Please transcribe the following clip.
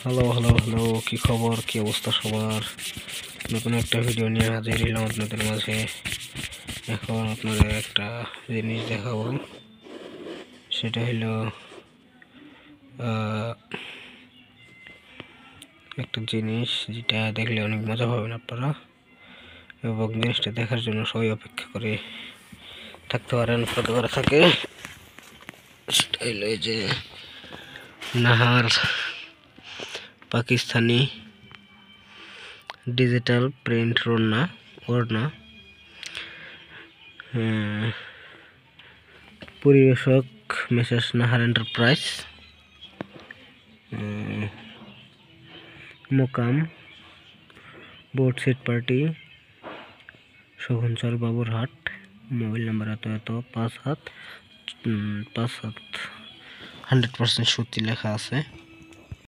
Hello hello hello, কি খবর, কি অবস্থা সবার? নতুন একটা ভিডিও নিয়ে হাজির হলাম আপনাদের মাঝে। এখন আপনাদের একটা জিনিস দেখাবো, সেটা হলো একটা জিনিস যেটা দেখলে অনেক মজা পাবেন আপনারা, এবং জিনিসটা দেখার জন্য সবাই অপেক্ষা করে থাকতে পারেন, অপেক্ষা করে থাকে। সেটা হলো এই যে নাহার পাকিস্তানি ডিজিটাল প্রিন্ট ওড়না। পরিবেশক মেসেজ নাহার এন্টারপ্রাইজ, মোকাম board set party, Shakunchar Baburhat. Mobile number এত 5 7 100% সত্যি লেখা আছে।